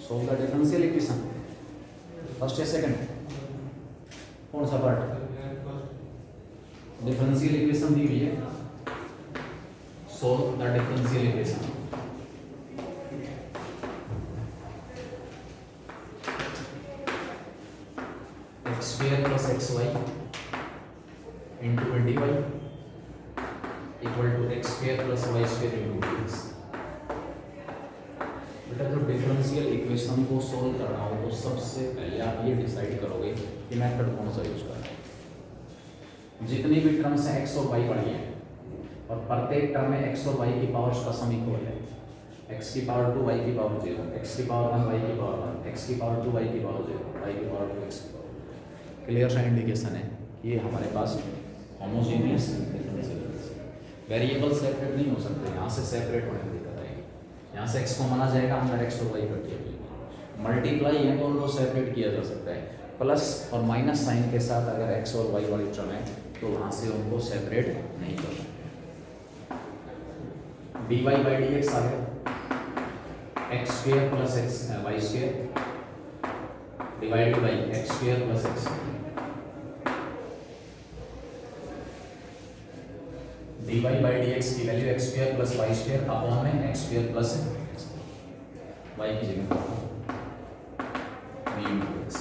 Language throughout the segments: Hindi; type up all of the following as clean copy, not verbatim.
Solve the differential equation. First या सेकंड, कौन सा पार्ट? डिफरेंशियल इक्वेशन दी हुई है, solve the differential equation. X square plus X Y into D Y equal to X square plus Y square into D X. बेटा जब डिफरेंशियल इक्वेशन को सॉल्व करना हो तो सबसे पहले आप ये डिसाइड करोगे कि मेथड कौन सा यूज करना है। जितनी भी टर्म्स हैं एक्स और वाई पढ़ी हैं और प्रत्येक टर्म में एक्स और वाई की पावर्स का सम इक्वल है। एक्स की पावर 2 वाई की पावर 0, एक्स की पावर 1 वाई की पावर 1, एक्स की पावर 2 वाई की पावर 0, वाई की पावर 2 एक्स की पावर। क्लियर सा इंडिकेशन है ये हमारे पास होमोजेनियस डिफरेंशियल वेरिएबल सेपरेट नहीं हो सकते, यहाँ से सेपरेट होने की दिक्कत आएगी। यहाँ से एक्स कॉमन आ जाएगा, अंदर एक्स और वाई कट जाएगी। मल्टीप्लाई है तो उनको सेपरेट किया जा सकता है, प्लस और माइनस साइन के साथ अगर एक्स और वाई वाली टर्म है तो वहाँ से उनको सेपरेट नहीं कर सकते। D Y by D X आ गया, X square plus X Y square divided by X square plus X. D Y by D X की value X square plus Y square upon में एक्स स्क्वायर प्लस वाई की जगह V into X.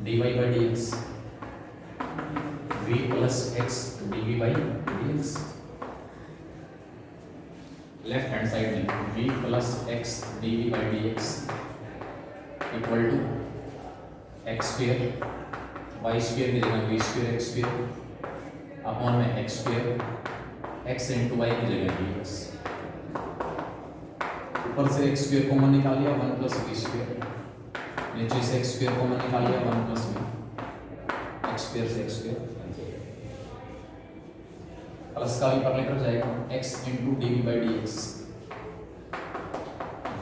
D Y by D X V plus X D V by D X. Left hand side में V plus X D V by D x equal to X square Y square की जगह V square X square upon में X square X into Y की जगह डी एक्स। ऊपर से एक्स स्क्वायर कॉमन निकाल लिया 1 प्लस वी स्क्वायर, नीचे से एक्स स्क्वायर कॉमन निकाल लिया 1 प्लस वी, एक्स स्क्वायर से एक्स स्क्वायर प्लस का भी पर लेकर जाएगा X into D V by D X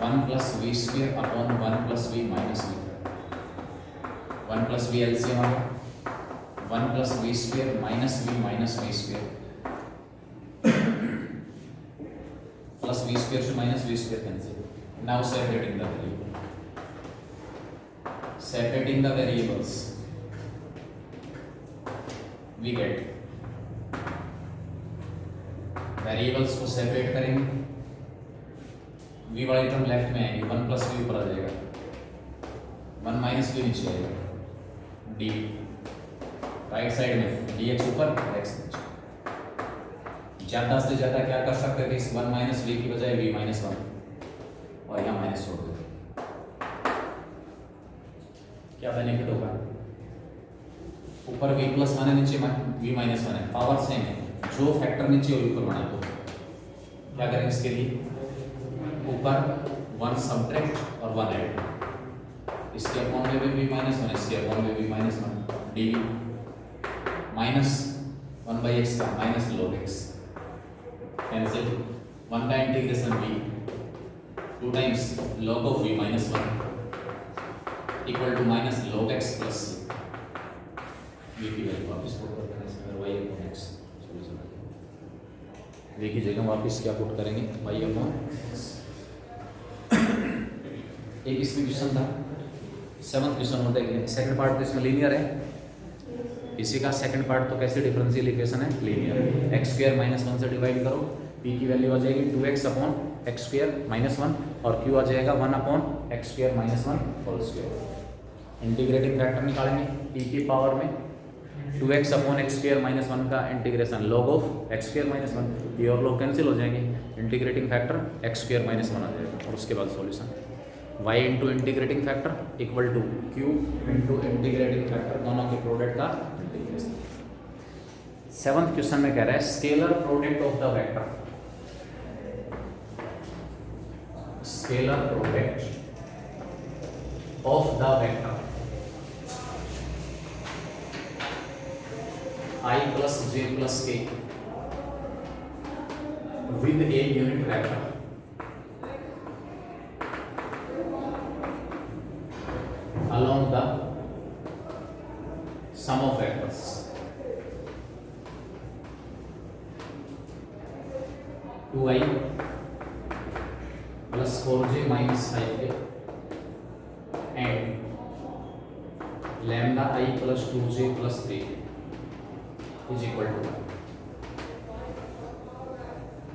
1 plus V square upon 1 plus V minus V. 1 plus V LCM आ गया 1 plus V square minus V square plus V square से minus V square cancel. Now separating the variables we get variables को सेपरेट करेंगे। वी वाली टर्म लेफ्ट में आएगी 1 प्लस वी ऊपर आ जाएगा 1 माइनस वी नीचे आएगा डी राइट साइड में डी एक्स ऊपर एक्स नीचे। ज्यादा से ज्यादा क्या कर सकते थे, इस 1 माइनस वी की बजाय वी माइनस 1 और यहाँ माइनस छोड़ देते। क्या बेनिफिट होगा, ऊपर वी प्लस 1 है नीचे वी माइनस 1 है, पावर सेम है, जो फैक्टर नीचे और ऊपर बना दो। क्या करेंगे इसके लिए, ऊपर 1 सब्ट्रैक्ट और 1 ऐड, इसके अपॉन में भी वी माइनस 1 इसके अपॉन में V minus 1 D minus 1 by X का माइनस log x कैंसिल 1 का integration v 2 times log of v minus 1 equal to minus log x plus v की वैल्यू वापस पुट कर देंगे इसमें y upon x solution v की जगह वापस क्या पुट करेंगे y अपॉन x। एक इसमें क्वेश्चन था 7th क्वेश्चन होता है, सेकंड पार्ट तो इसमें लीनियर है, इसी का सेकंड पार्ट तो कैसे डिफरेंशियल इक्वेशन है लीनियर। एक्स स्क्वायर माइनस 1 से डिवाइड करो, पी की वैल्यू आ जाएगी 2x upon X square minus 1 और क्यू आ जाएगा 1 upon X square minus 1 whole square. Integrating factor निकालेंगे, पी की पावर में 2x upon X square minus 1 का integration log of X square minus 1, ये और लोग कैंसिल हो जाएंगे, integrating factor X square minus 1 आ जाएगा और उसके बाद solution y into integrating factor equal to q into integrating factor दोनों के प्रोडक्ट का इंटीग्रेशन। 7th क्वेश्चन में कह रहा है scalar product of the vector, scalar product of the vector I plus j plus k with A unit vector along the sum of vectors two I plus 4j minus 5k I plus 2j plus 3 is equal to 1।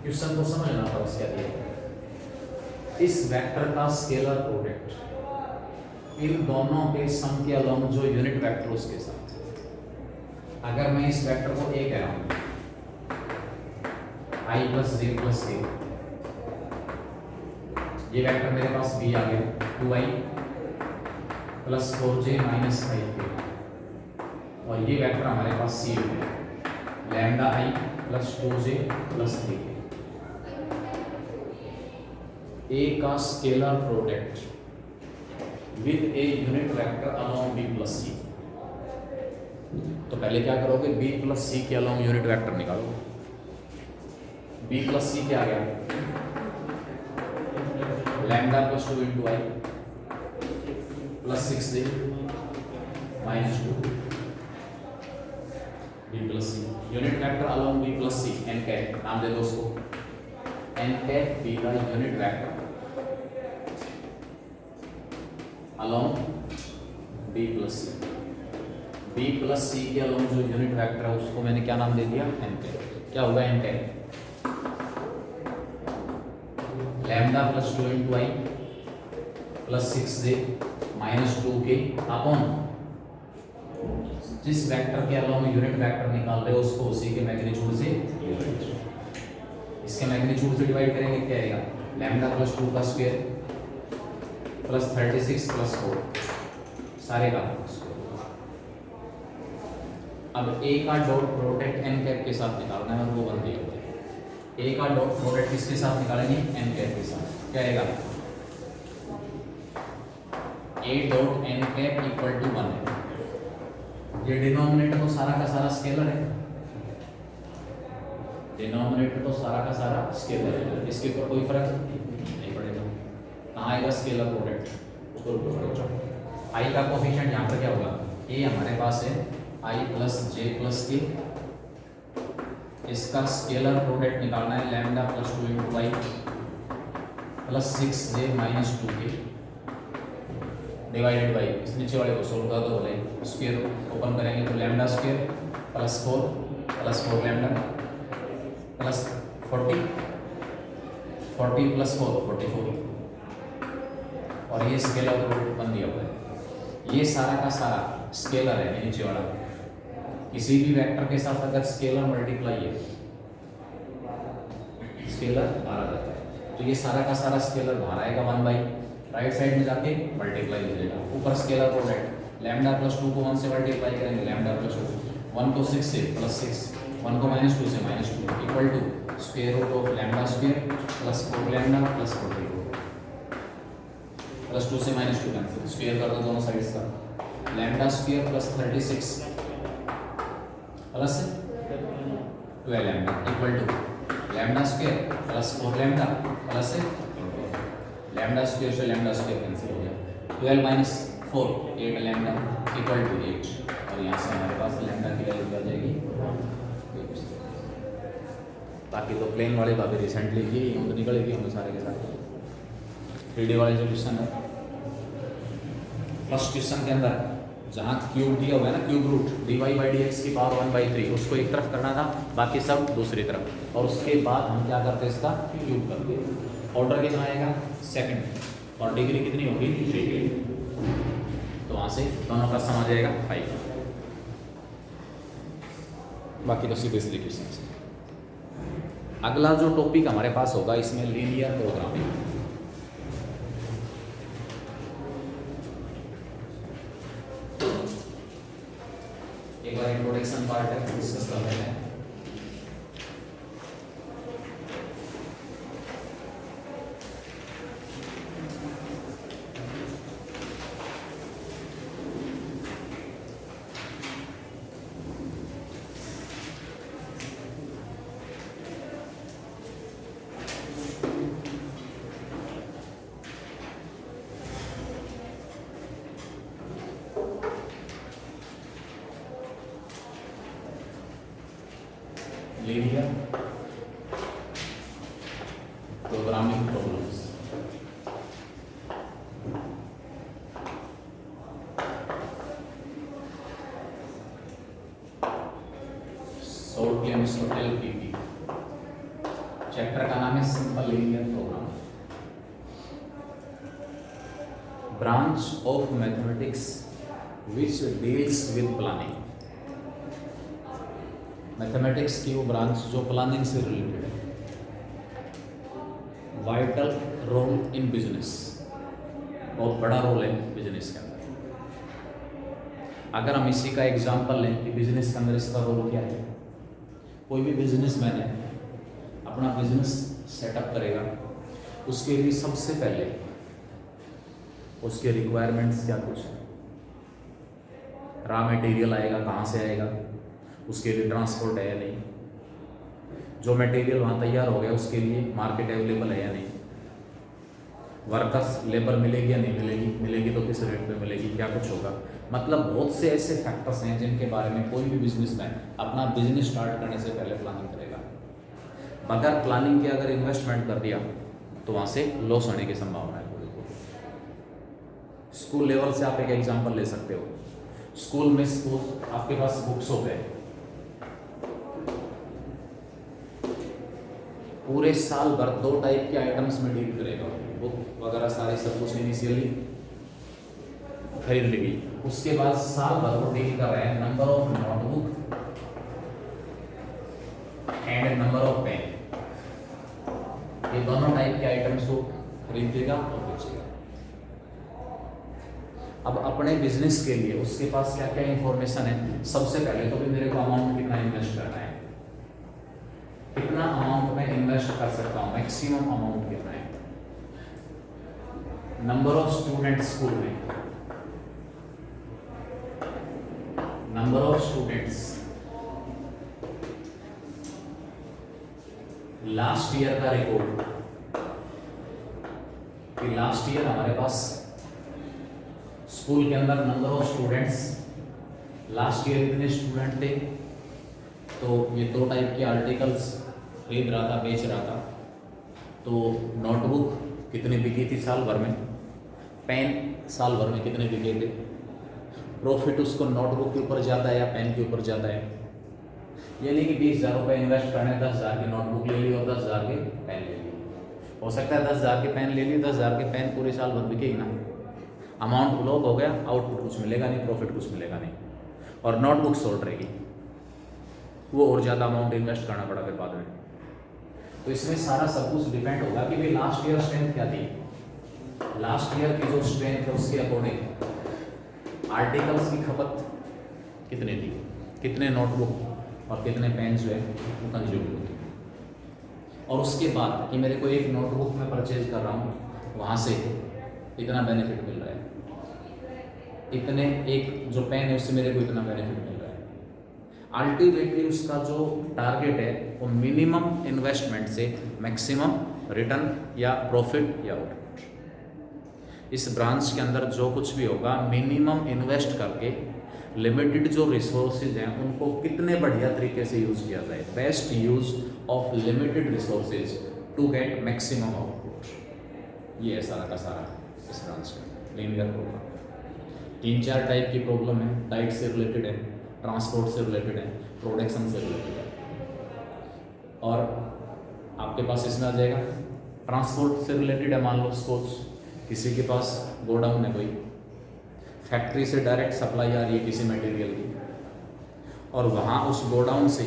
Question को समझना था उसके लिए। इस वेक्टर का स्केलर प्रोडक्ट इन दोनों के सम के अलोंग जो यूनिट वेक्टर उसके साथ, अगर मैं इस वेक्टर को ए कह रहा हूं आई प्लस जे प्लस के, ये वेक्टर मेरे पास बी आ गया 2i plus 4j minus 5k, और ये वेक्टर हमारे पास सी हो गया lambda I plus 2j plus 3k। A का scalar product with A unit vector along B plus C. तो पहले क्या करोगे, बी प्लस सी के अलोंग यूनिट वेक्टर निकालो। बी प्लस सी क्या आ गया, lambda plus 2 into I plus 6j minus 2 B plus C. Unit vector along B plus C N cap, नाम दे दो उसको एन कैप बी का unit vector along B plus सी। बी प्लस सी के अलोंग जो यूनिट वेक्टर है उसको मैंने क्या नाम दे दिया, एन कैप। क्या होगा N cap, lambda plus 2 into I plus 6j minus 2k upon जिस वेक्टर के अलोंग यूनिट वेक्टर निकाल रहे हो उसको उसी के मैग्नीट्यूड से डिवाइड। इसके मैग्नीट्यूड से डिवाइड करेंगे, क्या आएगा, लैम्डा प्लस 2 का स्क्वायर प्लस 36 प्लस 4 सारे का स्क्वायर। अब ए का डॉट प्रोडक्ट एन कैप के साथ निकालना है, वो बन दिया। ए का डॉट प्रोडक्ट किसके साथ निकालेंगे, एन कैप के साथ। क्या आएगा, A dot N cap equal to 1 है। ये डिनोमिनेटर तो सारा का सारा स्केलर है, डिनोमिनेटर तो सारा का सारा स्केलर है, इसके ऊपर कोई फर्क नहीं पड़ेगा। कहाँ आएगा स्केलर प्रोडक्ट, आई का कोफिशिएंट यहाँ पर क्या होगा, ए हमारे पास है आई प्लस जे प्लस के, इसका स्केलर प्रोडक्ट निकालना है lambda plus 2 into I plus 6j minus 2k divided by इस नीचे वाले को सोल्व कर दो, बोले स्क्वायर ओपन करेंगे तो lambda square plus 4 lambda plus 40 plus 4 44, और ये स्केलर प्रोडक्ट बन दिया हुआ है। ये सारा का सारा स्केलर है नीचे वाला। किसी भी वेक्टर के साथ अगर स्केलर मल्टीप्लाई है, स्केलर बाहर आ जाता है, तो ये सारा का सारा स्केलर बाहर आएगा 1 बाई राइट साइड में जाके मल्टीप्लाई हो जाएगा। ऊपर स्केलर प्रोडक्ट लैम्डा प्लस 2 को 1 से मल्टीप्लाई करेंगे, लैम्डा प्लस 2 1 को 6 से प्लस 6 1 को माइनस 2 से minus 2 equal to square root of lambda square plus 4 lambda plus 44 plus 2 से माइनस 2 कैंसिल, स्क्वायर कर दो दोनों साइड्स का, lambda square plus 36 plus 12 lambda equal to lambda square plus 4 lambda plus lambda square से लैम्डा स्क्वायर कैंसिल हो गया, 12 माइनस 4 8 लैम्डा इक्वल टू 8, और यहाँ से हमारे पास लैम्डा की वैल्यू आ जाएगी। बाकी तो प्लेन वाले काफ़ी रिसेंटली की तो निकलेगी होंगे सारे के सारे। 3D वाले जो क्वेश्चन है, फर्स्ट क्वेश्चन के अंदर जहाँ क्यूब दिया हुआ है ना, क्यूब रूट dy/dx की पावर 1/3 उसको एक तरफ करना था, बाकी सब दूसरी तरफ, और उसके बाद हम क्या करते हैं, इसका क्यूब करते हैं। ऑर्डर कितना आएगा, सेकंड, और डिग्री कितनी होगी 3, तो वहाँ से दोनों का सम आ जाएगा 5। बाकी तो सीधे सीधे क्वेश्चन। अगला जो टॉपिक हमारे पास होगा इसमें लीनियर प्रोग्रामिंग। एक बार इंट्रोडक्शन पार्ट है, डिस्कस कर लेते हैं। linear programming problems. Short name इसको LPP। चैप्टर का नाम है simple linear program. Branch of mathematics which deals with planning. Mathematics की वो ब्रांच जो प्लानिंग से रिलेटेड है। वाइटल रोल इन बिजनेस, बहुत बड़ा रोल है बिजनेस के अंदर। अगर हम इसी का एग्जांपल लें कि बिजनेस के अंदर इसका रोल क्या है। कोई भी बिजनेसमैन है, अपना बिजनेस सेटअप करेगा, उसके लिए सबसे पहले उसके रिक्वायरमेंट्स क्या कुछ है। रॉ मटेरियल आएगा, कहाँ से आएगा, उसके लिए ट्रांसपोर्ट है या नहीं, जो मटेरियल वहाँ तैयार हो गया उसके लिए मार्केट अवेलेबल है या नहीं, वर्कर्स लेबर मिलेगी या नहीं मिलेगी, मिलेगी तो किस रेट पे मिलेगी, क्या कुछ होगा। मतलब बहुत से ऐसे फैक्टर्स हैं जिनके बारे में कोई भी बिजनेसमैन अपना बिजनेस स्टार्ट करने से पहले प्लानिंग करेगा। बगैर प्लानिंग के अगर इन्वेस्टमेंट कर दिया तो वहाँ से लॉस होने की संभावना है। स्कूल लेवल से आप एक एग्जांपल ले सकते हो। स्कूल में सपोज आपके पास बुक्स हो गए, पूरे साल भर 2 टाइप के आइटम्स में डील करेगा, बुक वगैरह सारी सब कुछ इनिशियली खरीद लेगी। उसके बाद साल भर वो डील कर रहे हैं number of notebook and number of pen. ये दोनों टाइप के आइटम्स को खरीदेगा और बेचेगा। अब अपने बिजनेस के लिए उसके पास क्या क्या इंफॉर्मेशन है। सबसे पहले तो भी मेरे को अमाउंट कितना इन्वेस्ट करना है, कितना अमाउंट में इन्वेस्ट कर सकता हूँ, मैक्सिमम अमाउंट कितना है, नंबर ऑफ स्टूडेंट्स स्कूल में, number of students, last year का रिकॉर्ड कि लास्ट ईयर हमारे पास स्कूल के अंदर number of students, last year इतने स्टूडेंट थे, तो ये 2 टाइप के आर्टिकल्स खरीद रहा था, बेच रहा था। तो नोटबुक कितनी बिकी थी साल भर में, पेन साल भर में कितने बिके थे, प्रॉफिट उसको नोटबुक के ऊपर जाता है या पेन के ऊपर जाता है। ये नहीं कि 20,000 रुपये इन्वेस्ट करने 10,000 की नोटबुक ले ली और 10,000 के पेन ले लिए। हो सकता है 10,000 के पेन ले लिए, 10,000 के पेन पूरे साल भर बिके ही ना, अमाउंट ब्लॉक हो गया, आउटपुट कुछ मिलेगा नहीं, प्रॉफिट कुछ मिलेगा नहीं, और नोटबुक शॉर्ट रहेगी, वो और ज़्यादा अमाउंट इन्वेस्ट करना पड़ा फिर बाद में। तो इसमें सारा सब कुछ डिपेंड होगा कि भाई लास्ट ईयर स्ट्रेंथ क्या थी, लास्ट ईयर की जो स्ट्रेंथ है उसके अकॉर्डिंग आर्टिकल्स की खपत कितनी थी, कितने नोटबुक और कितने पेन जो है वो कंज्यूम होती। और उसके बाद कि मेरे को एक नोटबुक में परचेज कर रहा हूँ, वहाँ से इतना बेनिफिट मिल रहा है, इतने एक जो पेन है उससे मेरे को इतना बेनिफिट मिल रहा है। अल्टीमेटली उसका जो टारगेट है वो मिनिमम इन्वेस्टमेंट से मैक्सिमम रिटर्न या प्रॉफिट या आउटपुट। इस ब्रांच के अंदर जो कुछ भी होगा मिनिमम इन्वेस्ट करके लिमिटेड जो रिसोर्सेज हैं उनको कितने बढ़िया तरीके से यूज़ किया जाए, best use of limited resources to get maximum output. ये है सारा का सारा इस ब्रांच का लीनियर प्रोग्राम। 3-4 टाइप की प्रॉब्लम है, डाइट से रिलेटेड है, ट्रांसपोर्ट से रिलेटेड है, प्रोडक्शन से रिलेटेड है। और आपके पास इसमें आ जाएगा ट्रांसपोर्ट से रिलेटेड है। मान लो सपोज किसी के पास गोडाउन है, कोई फैक्ट्री से डायरेक्ट सप्लाई आ रही है किसी मटेरियल की, और वहाँ उस गोडाउन से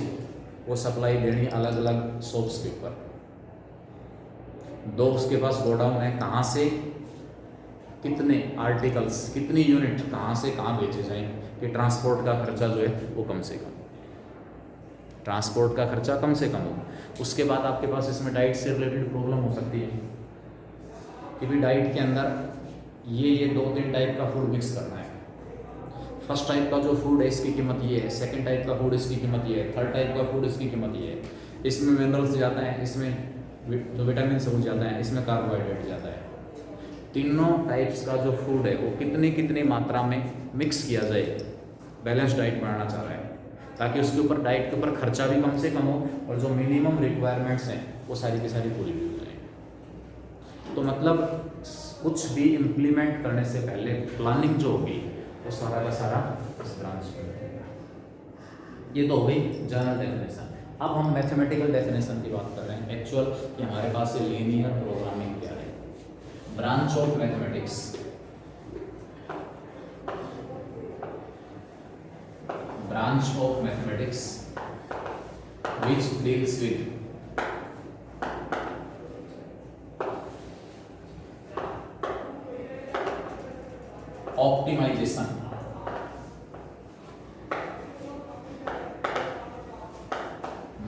वो सप्लाई देनी अलग अलग शॉप्स के ऊपर। 2 उसके पास गोडाउन है, कहाँ से कितने आर्टिकल्स, कितनी यूनिट कहाँ से कहाँ बेचे जाएं कि ट्रांसपोर्ट का खर्चा जो है वो कम से कम, ट्रांसपोर्ट का खर्चा कम से कम हो। उसके बाद आपके पास इसमें डाइट से रिलेटेड प्रॉब्लम हो सकती है कि भी डाइट के अंदर ये 2-3 टाइप का फूड मिक्स करना है। फर्स्ट टाइप का जो फूड है इसकी कीमत ये है, सेकंड टाइप का फूड इसकी कीमत ये है, थर्ड टाइप का फूड इसकी कीमत ये है। इसमें मिनरल्स जाता है, इसमें जो विटामिन सब जाता है, इसमें कार्बोहाइड्रेट जाता है। तीनों टाइप्स का जो फूड है वो कितनी मात्रा में मिक्स किया जाए, बैलेंस डाइट बनाना चाह रहा है, ताकि उसके ऊपर डाइट के ऊपर खर्चा भी कम से कम हो और जो मिनिमम रिक्वायरमेंट्स हैं वो सारी की सारी पूरी भी हो जाए। तो मतलब कुछ भी इम्प्लीमेंट करने से पहले प्लानिंग जो होगी वो सारा का सारा इस ब्रांच में। ये तो हो गई जनरल डेफिनेशन। अब हम मैथमेटिकल डेफिनेशन की बात कर रहे हैं एक्चुअल कि हमारे पास लीनियर प्रोग्रामिंग क्या है। Branch of mathematics, branch of mathematics which deals with optimization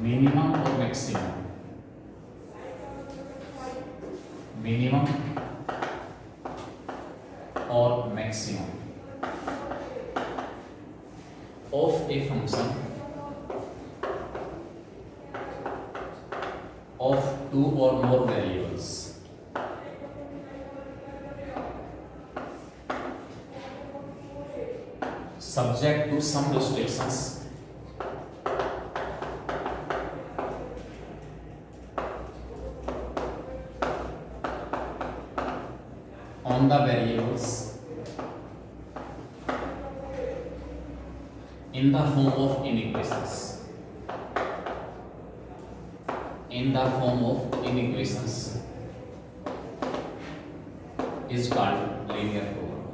minimum or maximum or maximum of a function of two or more variables subject to some restrictions on the variables in the form of inequations. In the form of inequations is called linear program.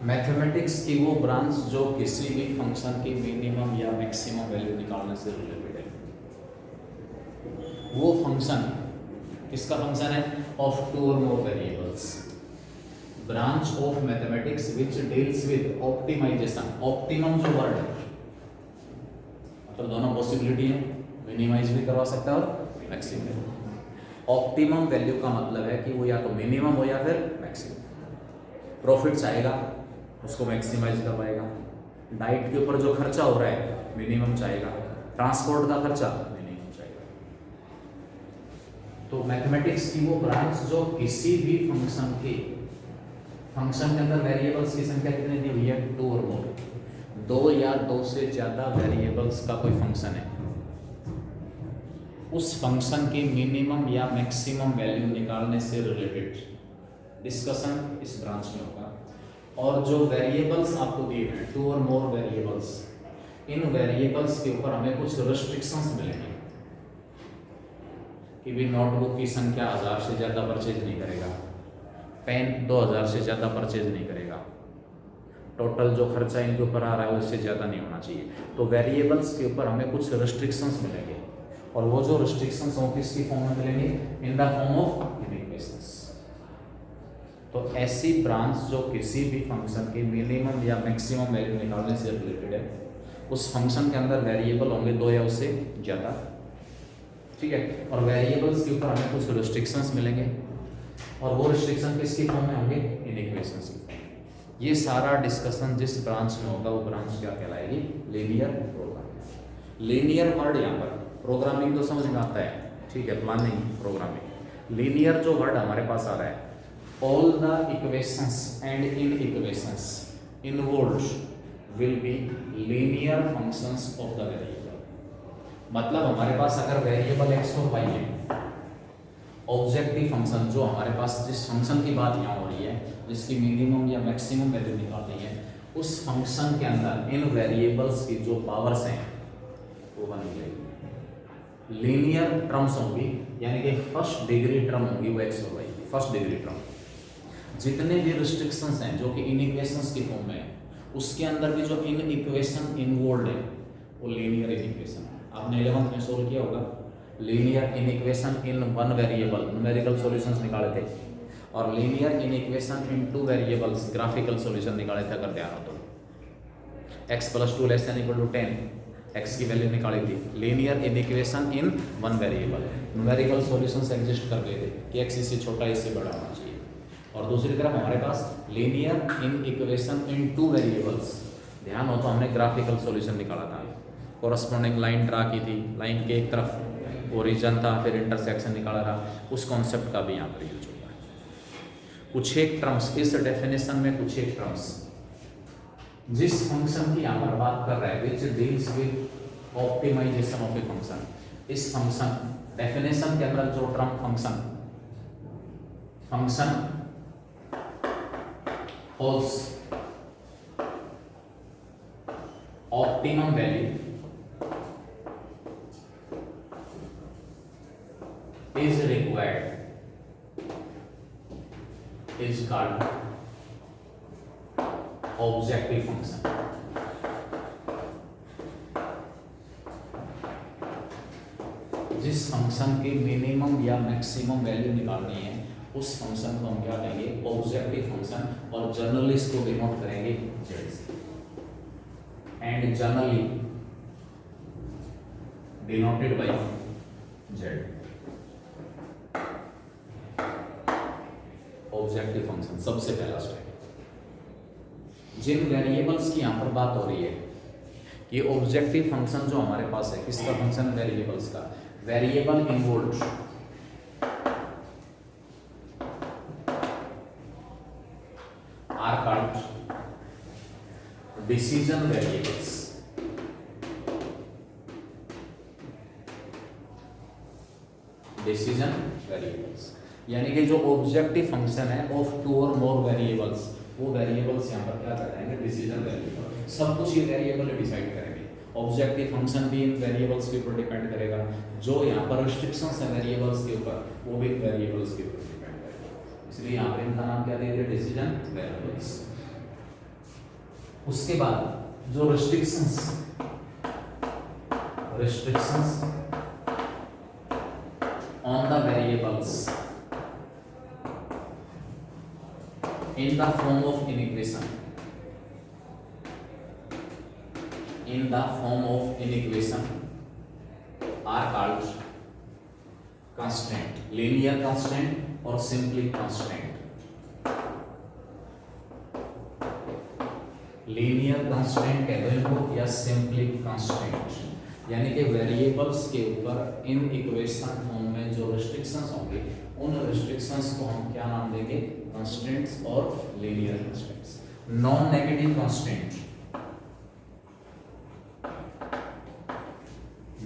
Mathematics की वो ब्रांच जो किसी भी फंक्शन की मिनिमम या मैक्सिमम वैल्यू निकालने से रिलेटेड है। वो फंक्शन किसका फंक्शन है? ऑफ टू और more variables. Branch of mathematics which deals with optimization. Optimum जो वर्ड है तो दोनों पॉसिबिलिटी है, मिनिमाइज भी करवा सकता है और मैक्सिमम। ऑप्टिमम वैल्यू का मतलब है कि वो या तो मिनिमम हो या फिर मैक्सिमम। प्रॉफिट चाहेगा उसको मैक्सिमाइज करवाएगा। डाइट के ऊपर जो खर्चा हो रहा है मिनिमम चाहेगा, ट्रांसपोर्ट का खर्चा मिनिमम चाहेगा। तो मैथमेटिक्स की वो ब्रांच जो किसी भी फंक्शन के अंदर वेरिएबल्स की संख्या कितनी दी हुई है? टू और मोर। दो या दो से ज्यादा वेरिएबल्स का कोई फंक्शन है, उस फंक्शन की मिनिमम या मैक्सिमम वैल्यू निकालने से रिलेटेड डिस्कशन इस ब्रांच में होगा। और जो वेरिएबल्स आपको दिए हैं टू और मोर वेरिएबल्स, इन वेरिएबल्स के ऊपर हमें कुछ रिस्ट्रिक्शंस मिलेंगे कि भी नोटबुक की संख्या 1000 से ज़्यादा परचेज नहीं करेगा, पेन 2000 से ज़्यादा परचेज नहीं करेगा, टोटल जो खर्चा इनके ऊपर आ रहा है उससे ज़्यादा नहीं होना चाहिए। तो वेरिएबल्स के ऊपर हमें कुछ रिस्ट्रिक्शंस मिलेंगे और वो जो रिस्ट्रिक्शंस होंगे किसकी फॉर्म में मिलेंगे? In the form of equations. तो ऐसी ब्रांच जो किसी भी फंक्शन की मिनिमम या मैक्सिमम वैल्यू निकालने से रिलेटेड है, उस फंक्शन के अंदर वेरिएबल होंगे दो या उससे ज़्यादा, ठीक है। और वेरिएबल्स के ऊपर हमें कुछ रिस्ट्रिक्शंस मिलेंगे और वो रिस्ट्रिक्शन किसकी फॉर्म में होंगे? इनइक्वेशंस की। ये सारा डिस्कशन जिस ब्रांच में होगा वो ब्रांच क्या कहलाएगी? Linear programming. लीनियर वर्ड यहाँ पर, प्रोग्रामिंग तो समझ में आता है, ठीक है, प्लानिंग प्रोग्रामिंग। लीनियर जो वर्ड हमारे पास आ रहा है, all the equations and inequations involved will be linear functions of the variable। मतलब हमारे पास अगर वेरिएबल x और y है, ऑब्जेक्टिव फंक्शन जो हमारे पास जिस फंक्शन की बात यहाँ हो रही है, जिसकी मिनिमम या मैक्सिमम वैल्यू निकालनी है, उस फंक्शन के अंदर इन वेरिएबल्स की जो पावर्स हैं वो बन जाएगी। लीनियर टर्म्स होंगी, यानी कि फर्स्ट डिग्री टर्म होंगी वो x और y, फर्स्ट डिग्री टर्म। जितने भी रिस्ट्रिक्शंस हैं जो कि इन इक्वेशंस की फॉर्म में है, उसके अंदर भी जो इन इक्वेशन इन्वॉल्व है वो लीनियर इन इक्वेशन। आपने 11th में सोल्व किया होगा, linear inequation in one variable numerical solutions निकाले थे, और linear inequation in two variables graphical solution निकाले थे। अगर ध्यान हो तो x + 2 ≤ 10, x की वैल्यू निकाली थी। Linear inequation in one variable, numerical solutions exist कर गए थे कि x इससे छोटा इससे बड़ा होना चाहिए। और दूसरी तरफ हमारे पास linear inequation in two variables, ध्यान हो तो हमने ग्राफिकल सॉल्यूशन निकाला था, कोरस्पॉन्डिंग लाइन ड्रा की थी, लाइन के एक तरफ ओरिजिन था, फिर इंटरसेक्शन निकाला था। उस कॉन्सेप्ट का भी यहाँ पर यूज होगा। कुछ एक टर्म्स इस डेफिनेशन में, कुछ एक टर्म्स जिस फंक्शन की यहाँ पर बात कर रहा है, which deals with optimization of a function, इस फंक्शन डेफिनेशन के अंदर जो term function function holds optimum value is required is called objective function. जिस फंक्शन की मिनिमम या मैक्सिमम वैल्यू निकालनी है उस फंक्शन को हम क्या कहेंगे, ऑब्जेक्टिव फंक्शन, और जनरली इसको डिनोट करेंगे जेड से, and generally denoted by Z. Objective function सबसे पहला स्टेप। जिन वेरिएबल्स की यहां पर बात हो रही है कि ऑब्जेक्टिव फंक्शन जो हमारे पास है, किसका फंक्शन, वेरिएबल्स का, variable involved are called decision variables. decision variables यानी कि जो ऑब्जेक्टिव फंक्शन है ऑफ टू और मोर वेरिएबल्स, वो वेरिएबल्स यहाँ पर क्या कराएंगे, डिसीजन वेरिएबल। सब कुछ ये वेरिएबल डिसाइड करेंगे। ऑब्जेक्टिव फंक्शन भी इन वेरिएबल्स के ऊपर डिपेंड करेगा, जो यहाँ पर रिस्ट्रिक्शंस है वेरिएबल्स के ऊपर वो भी वेरिएबल्स के ऊपर डिपेंड करेगा। इसलिए यहाँ पर इनका नाम क्या दे दिया, डिसीजन वेरिएबल्स। उसके बाद जो restrictions on the variables in the form of inequation, are called constraint, linear constraint or simply constraint। linear constraint कह दो इनको या simply constraint, यानी कि वेरिएबल्स के ऊपर इन इक्वेशन फॉर्म में जो रिस्ट्रिक्शंस होंगे उन रिस्ट्रिक्शंस को हम क्या नाम देंगे, कंस्ट्रेंट्स और linear constraints. Non negative constraint,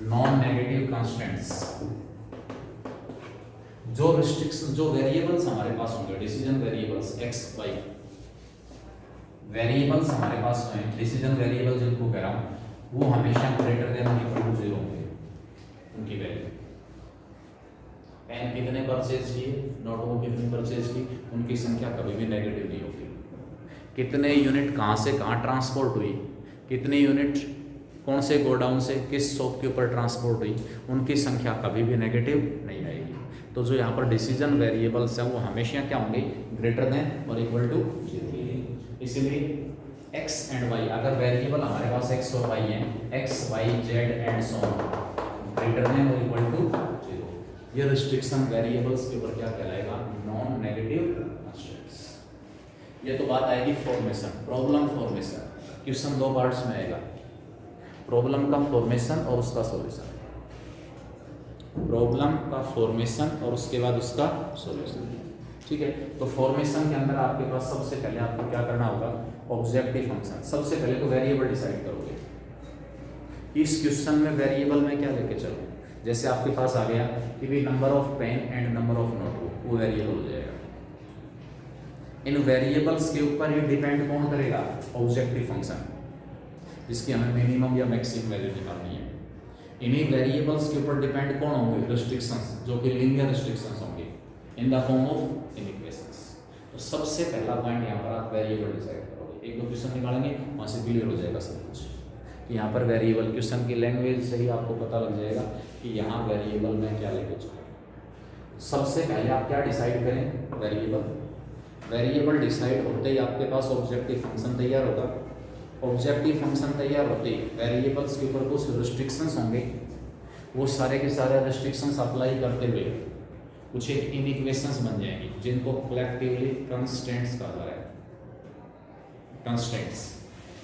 non negative constraints, जो रिस्ट्रिक्शन, जो वेरिएबल्स हमारे पास होंगे, decision variables x y, variables हमारे पास हैं, डिसीजन वेरिएबल जिनको कह रहा हूं, वो हमेशा ग्रेटर देन और इक्वल टू 0 होंगे उनकी वैल्यू। पेन कितने परचेज किए, नोटबुक कितनी परचेज की, उनकी संख्या कभी भी नेगेटिव नहीं होगी। कितने यूनिट कहाँ से कहाँ ट्रांसपोर्ट हुई, कितने यूनिट कौन से गोडाउन से किस शॉप के ऊपर ट्रांसपोर्ट हुई, उनकी संख्या कभी भी नेगेटिव नहीं आएगी। तो जो यहाँ पर डिसीजन वेरिएबल्स हैं वो हमेशा क्या होंगे, ग्रेटर देन और इक्वल टू 0। इसलिए एक्स एंड वाई, अगर वेरिएबल हमारे पास एक्स और वाई हैं, x y z and so on, greater than और इक्वल टू 0, ये रिस्ट्रिक्शन वेरिएबल्स के ऊपर क्या कहलाएगा, नॉन नेगेटिव कंस्ट्रेंट्स। ये तो बात आएगी फॉर्मेशन, प्रॉब्लम फॉर्मेशन। क्वेश्चन दो पार्ट्स में आएगा, प्रॉब्लम का फॉर्मेशन और उसका सॉल्यूशन। प्रॉब्लम का फॉर्मेशन और उसके बाद उसका सॉल्यूशन, ठीक है। तो फॉर्मेशन के अंदर आपके पास सबसे पहले आपको क्या करना होगा, ऑब्जेक्टिव फंक्शन। सबसे पहले तो वेरिएबल डिसाइड करोगे, इस क्वेश्चन में वेरिएबल में क्या लेके चलो। जैसे आपके पास आ गया कि भी number of pen and number of notebook, वो वेरिएबल हो जाएगा। इन वेरिएबल्स के ऊपर ये डिपेंड कौन करेगा, ऑब्जेक्टिव फंक्शन, जिसकी हमें मिनिमम या मैक्सिमम वैल्यू निकालनी है। इन्हीं वेरिएबल्स के ऊपर डिपेंड कौन होंगे, रिस्ट्रिक्शंस, जो कि लीनियर रिस्ट्रिक्शंस होंगे in the form of equations. तो सबसे पहला पॉइंट यहाँ पर आप वेरिएबल डिसाइड करोगे। एक दो क्वेश्चन निकालेंगे, वहाँ से क्लियर हो जाएगा सब कुछ कि यहाँ पर वेरिएबल, क्वेश्चन की लैंग्वेज से ही आपको पता लग जाएगा कि यहाँ वेरिएबल में क्या लेके चलो। सबसे पहले आप क्या डिसाइड करें, वेरिएबल। वेरिएबल डिसाइड होते ही आपके पास ऑब्जेक्टिव फंक्शन तैयार होगा। ऑब्जेक्टिव फंक्शन तैयार होते ही वेरिएबल्स के ऊपर कुछ रिस्ट्रिक्शंस होंगे, वो सारे के सारे रिस्ट्रिक्शंस अप्लाई करते हुए कुछ एक इनइक्वेशंस बन जाएंगी, जिनको कलेक्टिवली कंस्ट्रेंट्स कहा जा रहा है। कंस्ट्रेंट्स,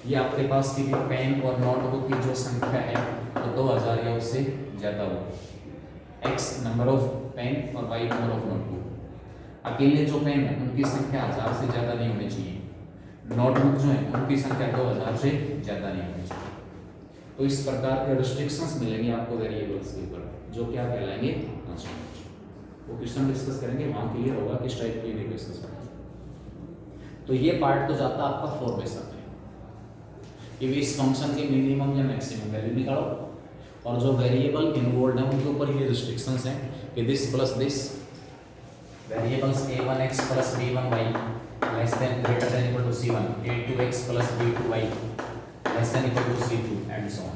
ये आपके पास की पेन और नोटबुक की जो संख्या है वो 2000 या उससे ज़्यादा हो, एक्स नंबर ऑफ पेन और वाई नंबर ऑफ नोटबुक। अकेले जो पेन है उनकी संख्या 1000 से ज़्यादा नहीं होनी चाहिए, नोटबुक जो है उनकी संख्या 2000 से ज़्यादा नहीं होनी चाहिए। तो इस प्रकार के रिस्ट्रिक्शंस मिलेंगे आपको वेरिएबल्स के ऊपर, जो क्या कहलाएंगे, कंस्ट्रेंट। वो क्वेश्चन डिस्कस करेंगे, वहाँ क्लियर होगा किस टाइप की इक्वेशंस बने। तो ये पार्ट तो जाता है आपका फॉर्मेशन में, कि इस फंक्शन के मिनिमम या मैक्सिमम वैल्यू निकालो, और जो वेरिएबल इन्वॉल्व है उनके ऊपर ये रिस्ट्रिक्शंस हैं कि this plus this variables a1x plus b1y less than greater than equal to c1, a2x plus b2y less than equal to c2 and so on,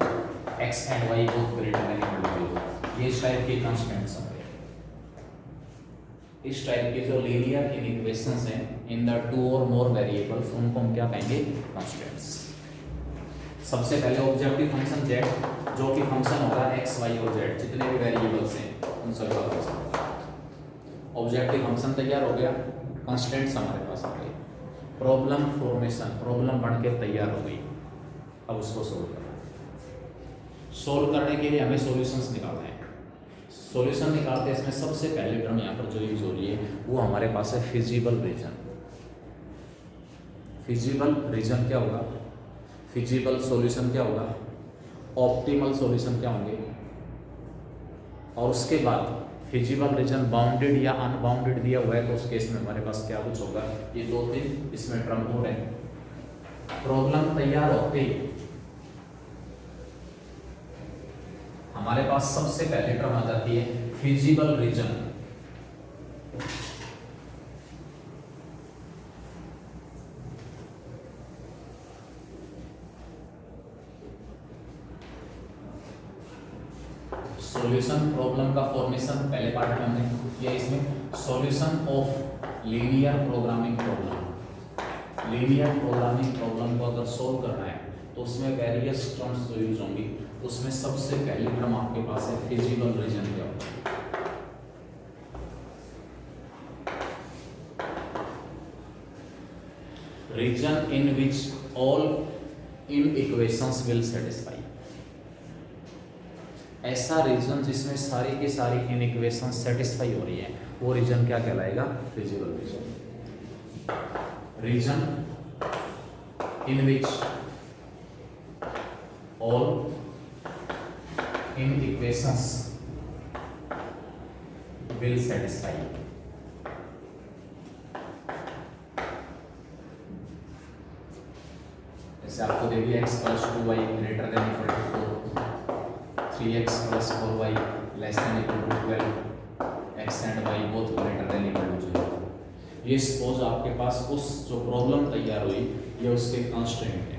x and y both greater than equal to 0। ये इस टाइप के कंस्ट्रेंट्स हैं। इस टाइप के जो लीनियर इक्वेशंस हैं इन द टू और मोर वेरिएबल्स, उनको हम क्या कहेंगे? कंस्ट्रेंट्स। सबसे पहले ऑब्जेक्टिव फंक्शन z, जो कि फंक्शन होगा x, y और z, जितने भी वेरिएबल्स हैं उन सब का फंक्शन। ऑब्जेक्टिव फंक्शन तैयार हो गया, कंस्ट्रेंट्स हमारे पास आ गए, प्रॉब्लम फॉर्मेशन, प्रॉब्लम बन के तैयार हो गई। अब उसको सोल्व करना है। सोल्व करने के लिए हमें सॉल्यूशंस निकालना है। सॉल्यूशन निकालते हैं, इसमें सबसे पहले टर्म यहाँ पर जो यूज हो रही है वो हमारे पास है फिजिबल रीजन। फिजिबल रीजन क्या होगा? फिजिबल सॉल्यूशन क्या होगा? ऑप्टिमल सॉल्यूशन क्या होंगे? और उसके बाद फिजिबल रीजन बाउंडेड या अनबाउंडेड दिया हुआ है तो उस केस में हमारे पास क्या कुछ होगा? ये दो तीन इसमें टर्म हो रहे हैं। प्रॉब्लम तैयार होते ही हमारे पास सबसे पहले टर्म आ जाती है फिजिबल रीजन। सॉल्यूशन, प्रॉब्लम का फॉर्मेशन पहले पार्ट में हमने किया। इसमें solution of linear programming problem, linear programming problem को अगर सोल्व करना है तो उसमें वेरियस टर्म्स जो यूज होंगी, उसमें सबसे पहली टर्म आपके पास है फिजिबल रीजन क्या होगा? Region in which all inequations will satisfy. ऐसा रीजन जिसमें सारी की सारी इन इक्वेशन सेटिस्फाई हो रही है, वो रीजन क्या कहलाएगा? Feasible region. Region in which all inequations will satisfy. जैसे आपको दे दिया x plus 2y greater than equal to 4, 3x plus 4y less than equal to 12, x and y both greater than equal to 0। ये सपोज आपके पास उस जो प्रॉब्लम तैयार हुई ये उसके कंस्ट्रेंट है।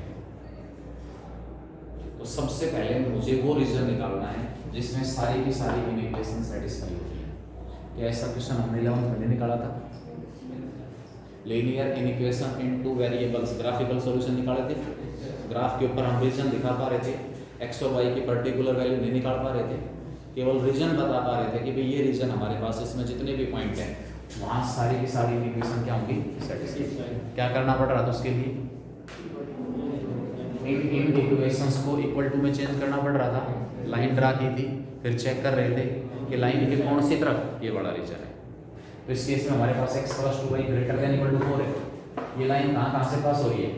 तो सबसे पहले मुझे वो रीजन निकालना है जिसमें सारी की सारी इक्वेशन सेटिस्फाई होती है। क्या ऐसा क्वेश्चन हमने 11th में निकाला था? Linear equation in two variables, graphical solution निकाले थे। ग्राफ के ऊपर हम रीजन दिखा पा रहे थे, एक्स और वाई की पर्टिकुलर वैल्यू नहीं निकाल पा रहे थे, केवल रीजन बता पा रहे थे कि भाई ये रीजन हमारे पास, इसमें जितने भी पॉइंट हैं वहाँ सारी की सारी इक्वेशन क्या होंगी? सेटिस्फाई। क्या करना पड़ रहा था उसके लिए? इन इक्वेशंस को इक्वल टू में चेंज करना पड़ रहा था। लाइन ड्रा की थी, फिर चेक कर रहे थे कि लाइन के कौन सी तरफ ये बड़ा रीजन है। तो इस केस में हमारे पास x plus 2y greater than equal to 4 है। ये लाइन कहाँ से पास हो रही है?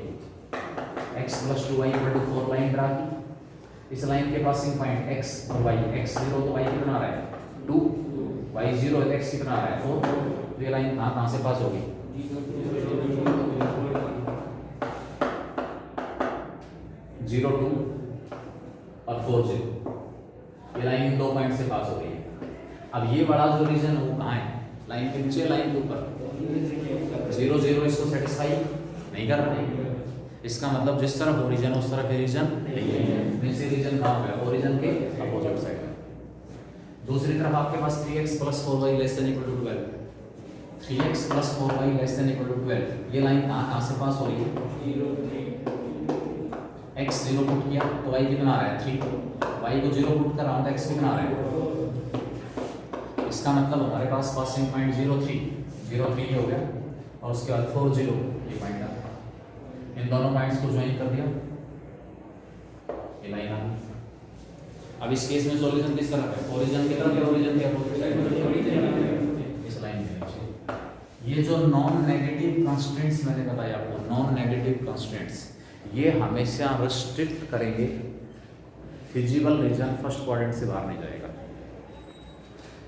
x plus 2y equal to 4 line draw की। इस लाइन के पासिंग पॉइंट x और y, x 0 तो y कितना आ रहा है? 2, y 0 है तो x कितना आ रहा है? 4। तो ये लाइन कहाँ से पास होगी? 0 2 और 4 0। ये लाइन इन दो पॉइंट से पास हो रही है। अब ये बड़ा जो रीजन है वो कहाँ है? लाइन के नीचे, लाइन के ऊपर। 0 0 इसको सेटिस्फाई नहीं कर रहा है। इसका मतलब जिस तरफ ओरिजिन उस तरफ रीजन नहीं है। नीचे रीजन कहाँ पे? ओरिजिन के अपोजिट साइड में। दूसरी तरफ आपके पास 3x plus 4y less than equal to 12, 3x plus 4y less than equal to 12। ये लाइन कहाँ से पास हो रही है? x 0 पुट किया तो y कितना आ रहा है? 3। y को 0 पुट कर रहा हूँ तो x कितना आ रहा है? इसका मतलब हमारे पास पासिंग पॉइंट 0 3 हो गया, और उसके बाद 4 0 ये पॉइंट आ गया। इन दोनों पॉइंट्स को ज्वाइन कर दिया, ये लाइन आ गई। अब इस केस में सॉल्यूशन किस तरफ है? ओरिजिन की तरफ या ओरिजिन के अपोजिट साइड? इस लाइन के नीचे। ये जो नॉन नेगेटिव कंस्ट्रेंट्स मैंने बताया आपको, नॉन नेगेटिव कंस्ट्रेंट्स, ये हमेशा रिस्ट्रिक्ट करेंगे फिजिबल रीजन फर्स्ट क्वाड्रेंट से बाहर नहीं जाएगा।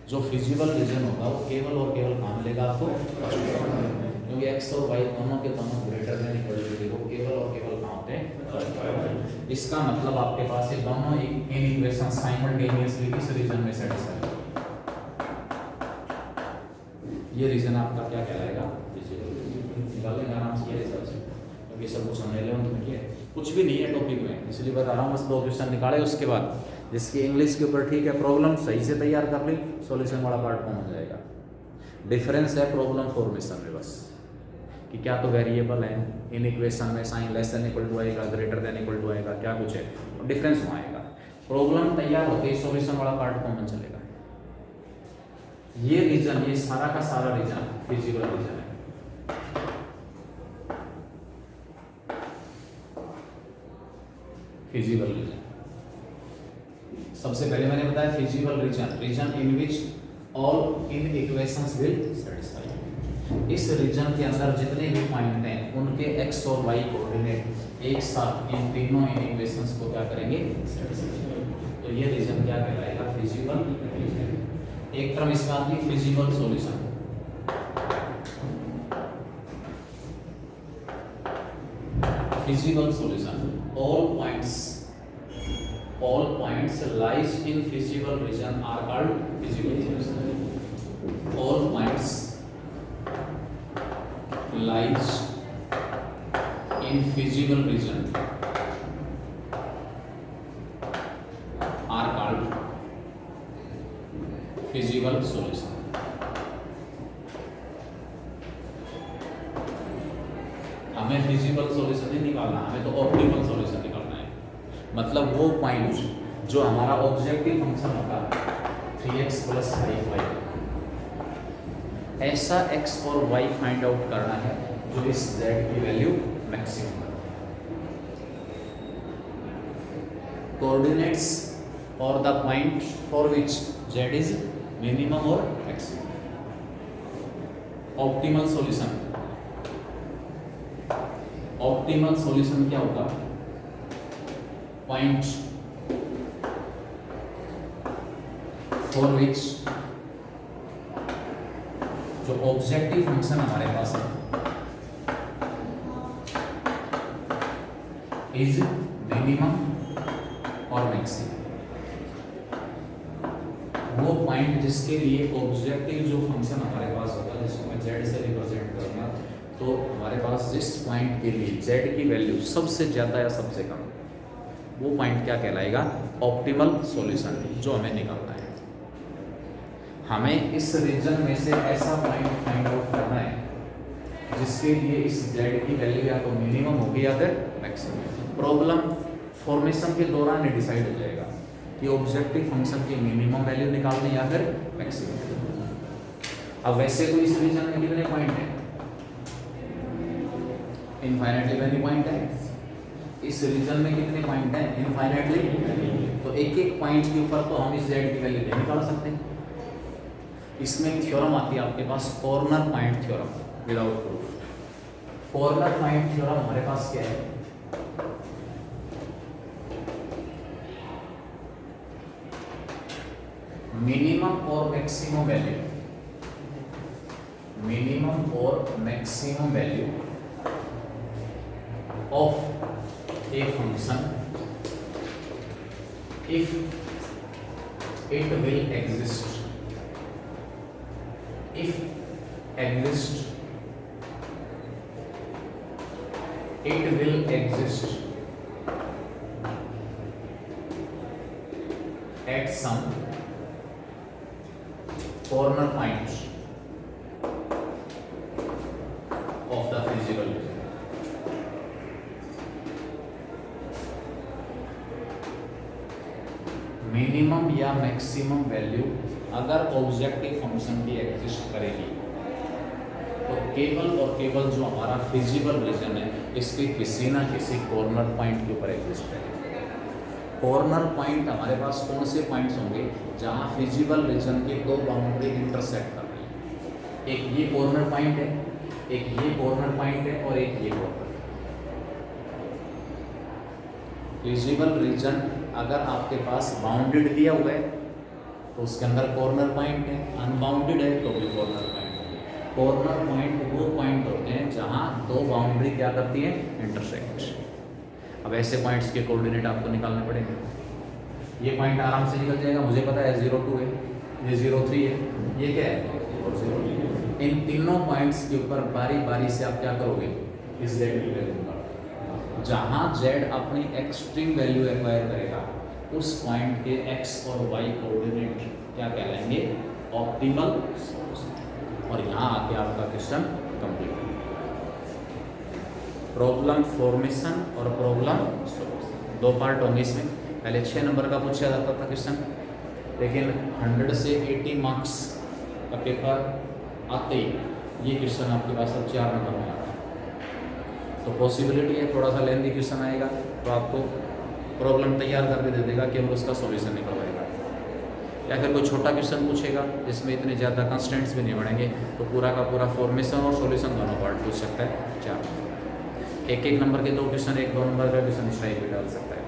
जो फिजिबल रीजन होगा वो केवल और केवल कहाँ मिलेगा आपको, क्योंकि एक्स और वाई दोनों के दोनों greater than equal to zero, केवल और केवल कहाँ होते हैं। इसका मतलब आपके पास ये दोनों इन इक्वेशन साइमल्टेनियसली इस रीजन में सेटिस्फाई, ये रीजन आपका क्या कहलाएगा, निकाल लेंगे आराम से ये हिसाब से, क्योंकि सब कुछ हमने 11th में किया है, कुछ भी नहीं है टॉपिक में, इसलिए बता रहा हूँ। बस 2 क्वेश्चन निकाले, उसके बाद जिसकी इंग्लिश के ऊपर ठीक है प्रॉब्लम सही से तैयार कर ली, सॉल्यूशन वाला पार्ट कौन हो जाएगा। डिफरेंस है प्रॉब्लम फॉर्मेशन में बस, कि क्या तो वेरिएबल है, इन इक्वेशन में sign less than equal to आएगा, ग्रेटर देन इक्वल टू आएगा, क्या कुछ है, डिफरेंस वहाँ आएगा। प्रॉब्लम तैयार होते ही सॉल्यूशन वाला पार्ट कॉमन चलेगा। ये रीजन, ये सारा का सारा रीजन फिजिकल रीजन है। फिजिबल रीजन सबसे पहले मैंने बताया, feasible region, region in which all inequations will satisfy. इस रीजन के अंदर जितने भी पॉइंट हैं उनके एक्स और वाई कोऑर्डिनेट एक साथ इन तीनों इन इक्वेशंस को क्या करेंगे, सेटिस्फाई। तो ये रीजन क्या कहलाएगा, फिजिबल रीजन। एक टर्म इसका आती है feasible solution. Feasible solution, all points lies in feasible region are called feasible solution. All points lies in feasible region are called feasible solution. हमें फिजिबल सॉल्यूशन नहीं निकालना, हमें तो ऑप्टिमल सॉल्यूशन निकालना है। मतलब वो पॉइंट जो हमारा ऑब्जेक्टिव फंक्शन होगा 3x + 5y, ऐसा x और y फाइंड आउट करना है जो इस z की वैल्यू मैक्सिमम है। कोऑर्डिनेट्स और the point for which z is minimum और maximum. Optimal solution, optimal solution क्या होगा, पॉइंट फॉर विच जो ऑब्जेक्टिव फंक्शन हमारे पास है इज मिनिमम और मैक्सिमम। वो पॉइंट जिसके लिए ऑब्जेक्टिव जो फंक्शन हमारे पास होगा, जिसको मैं z से रिप्रेजेंट करूंगा, तो हमारे पास जिस पॉइंट के लिए z की वैल्यू सबसे ज़्यादा या सबसे कम, वो पॉइंट क्या कहलाएगा, ऑप्टिमल सॉल्यूशन, जो हमें निकालना है। हमें इस रीजन में से ऐसा पॉइंट फाइंड आउट करना है जिसके लिए इस z की वैल्यू या तो मिनिमम होगी या फिर मैक्सिमम। प्रॉब्लम फॉर्मेशन के दौरान ही डिसाइड हो जाएगा कि ऑब्जेक्टिव फंक्शन की मिनिमम वैल्यू निकालनी या फिर मैक्सिमम। अब वैसे तो इस रीजन में कितने पॉइंट हैं, इनफाइनाइटली मैनी पॉइंट है। इस रीजन में कितने पॉइंट हैं, इनफाइनाइटली। तो एक एक पॉइंट के ऊपर तो हम इस z की वैल्यू नहीं निकाल सकते। इसमें थ्योरम आती है आपके पास, corner point theorem without proof. Corner point theorem हमारे पास क्या है, मिनिमम और मैक्सिमम वैल्यू, मिनिमम और maximum value of a function if it will exist, if exist, it will exist at some corner points of the physical region. Minimum या मैक्सिमम वैल्यू अगर ऑब्जेक्टिव फंक्शन की एग्जिस्ट करेगी तो केवल और केवल जो हमारा फिजिबल रीजन है इसके किसी ना किसी कॉर्नर पॉइंट के ऊपर एग्जिस्ट करेगी। कॉर्नर पॉइंट हमारे पास कौन से पॉइंट्स होंगे, जहां फिजिबल रीजन के दो बाउंड्री इंटरसेक्ट कर रही है। एक ये कॉर्नर पॉइंट है, एक ये कॉर्नर पॉइंट है और एक ये कॉर्नर। फिजिबल रीजन अगर आपके पास बाउंडेड दिया हुआ है तो उसके अंदर कॉर्नर पॉइंट है, अनबाउंडेड है तो भी कॉर्नर पॉइंट है। कॉर्नर पॉइंट वो पॉइंट होते हैं जहाँ दो बाउंड्री क्या करती है, इंटरसेक्ट। अब ऐसे पॉइंट्स के कोऑर्डिनेट आपको निकालने पड़ेंगे। ये पॉइंट आराम से निकल जाएगा, मुझे पता है 02 है, ये 03 है, ये क्या है 40। इन तीनों पॉइंट्स के ऊपर बारी बारी से आप क्या करोगे, इस z की वैल्यू निकालो। जहाँ z अपनी एक्सट्रीम वैल्यू एक्वायर करेगा उस पॉइंट के x और y कोऑर्डिनेट क्या कहलाएंगे, ऑप्टिमल। और यहाँ आके आपका क्वेश्चन कंप्लीट है। प्रॉब्लम फॉर्मेशन और प्रॉब्लम सॉल्यूशन, दो पार्ट होंगे इसमें। पहले 6 नंबर का पूछा जाता था क्वेश्चन, लेकिन 100 से 80 मार्क्स का पेपर आते ही ये क्वेश्चन आपके पास अब 4 नंबर में आ रहा है। तो पॉसिबिलिटी है थोड़ा सा लेंथी क्वेश्चन आएगा तो आपको प्रॉब्लम तैयार करके दे देगा, केवल उसका सॉल्यूशन निकलवाएगा। या फिर कोई छोटा क्वेश्चन पूछेगा जिसमें इतने ज़्यादा कंस्टेंट्स भी नहीं बढ़ेंगे तो पूरा का पूरा फॉर्मेशन और सॉल्यूशन दोनों पार्ट पूछ सकता है 4। एक नंबर के 2 क्वेश्चन, 1-2 नंबर का क्वेश्चन इस टाइप भी डाल सकता है।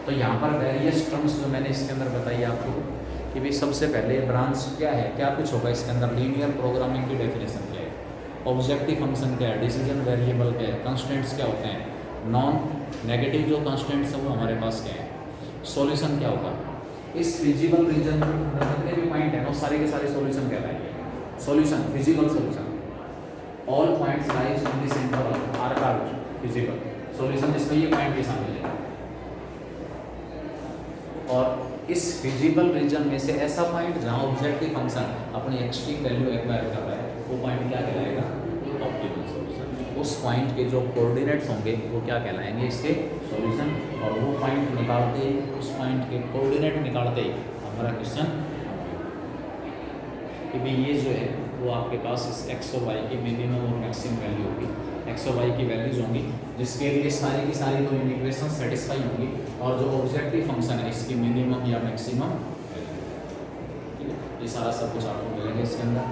तो यहाँ पर वेरियस टर्म्स जो मैंने इसके अंदर बताई आपको कि भाई सबसे पहले ब्रांच क्या है, क्या कुछ होगा इसके अंदर, लीनियर प्रोग्रामिंग की डेफिनेशन क्या है, ऑब्जेक्टिव फंक्शन क्या है, डिसीजन वेरिएबल क्या है, कंस्टेंट्स क्या होते हैं, नॉन नेगेटिव जो कंस्टेंट्स हैं वो हमारे पास क्या है, सॉल्यूशन क्या होगा। इस फिजिबल रीजन में जितने भी पॉइंट है वो सारे के सारे सॉल्यूशन कहलाएंगे। Solution, feasible solution, all points lies in the centre of R का फिजिबल सॉल्यूशन, जिसमें ये पॉइंट भी शामिल है। और इस फिजिबल रीजन में से ऐसा पॉइंट जहाँ ऑब्जेक्टिव फंक्शन अपनी एक्सट्रीम वैल्यू एक्वायर कर रहा है वो पॉइंट क्या कहलाएगा, ऑप्टिमल सॉल्यूशन। उस पॉइंट के जो कोऑर्डिनेट्स होंगे वो क्या कहलाएंगे, इसके सॉल्यूशन। और वो पॉइंट निकालते ही, उस पॉइंट के कोऑर्डिनेट निकालते ही हमारा क्वेश्चन कि भाई ये जो है वो आपके पास इस एक्स और वाई की मिनिमम और मैक्सिमम वैल्यू होगी, एक्स और वाई की वैल्यूज होंगी, जिसके लिए सारी की सारी तो इक्वेशन सेटिस्फाई होंगी। और जो ऑब्जेक्टिव फंक्शन है इसकी मिनिमम या मैक्सिमम वैल्यू, ये सारा सब कुछ आपको मिलेंगे इसके अंदर।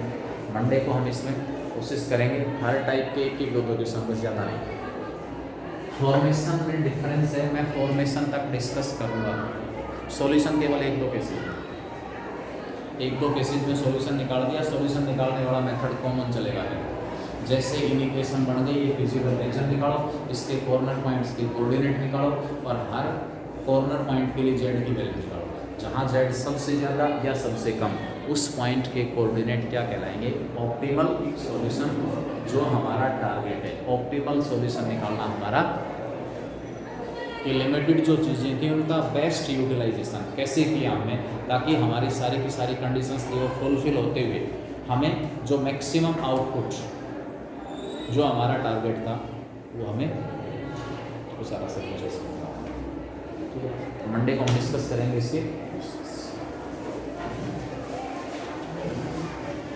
मंडे को हम इसमें कोशिश करेंगे हर टाइप के एक 2 क्वेश्चन को, ज़्यादा नहीं। फॉर्मेशन में डिफरेंस है, मैं फॉर्मेशन तक डिस्कस करूँगा, सॉल्यूशन केवल 1-2 केसेज, 1-2 केसेज में सॉल्यूशन निकाल दिया। सॉल्यूशन निकालने वाला मेथड कॉमन चलेगा है, जैसे इन इक्वेशन बन गई, ये फिजिबल रीजन निकालो, इसके कॉर्नर पॉइंट्स के कोऑर्डिनेट निकालो और हर कॉर्नर पॉइंट के लिए जेड की वैल्यू निकालो। जहाँ जेड सबसे ज़्यादा या सबसे कम, उस पॉइंट के कोऑर्डिनेट क्या कहलाएंगे, ऑप्टिमल सॉल्यूशन। जो हमारा टारगेट है ऑप्टिमल सॉल्यूशन निकालना हमारा, कि लिमिटेड जो चीज़ें थी उनका बेस्ट यूटिलाइजेशन कैसे किया हमने, ताकि हमारी सारी की सारी कंडीशंस थी वो फुलफिल होते हुए हमें जो मैक्सिमम आउटपुट, जो हमारा टारगेट था वो हमें वो सारा सब कुछ। मंडे को हम डिस्कस करेंगे इसके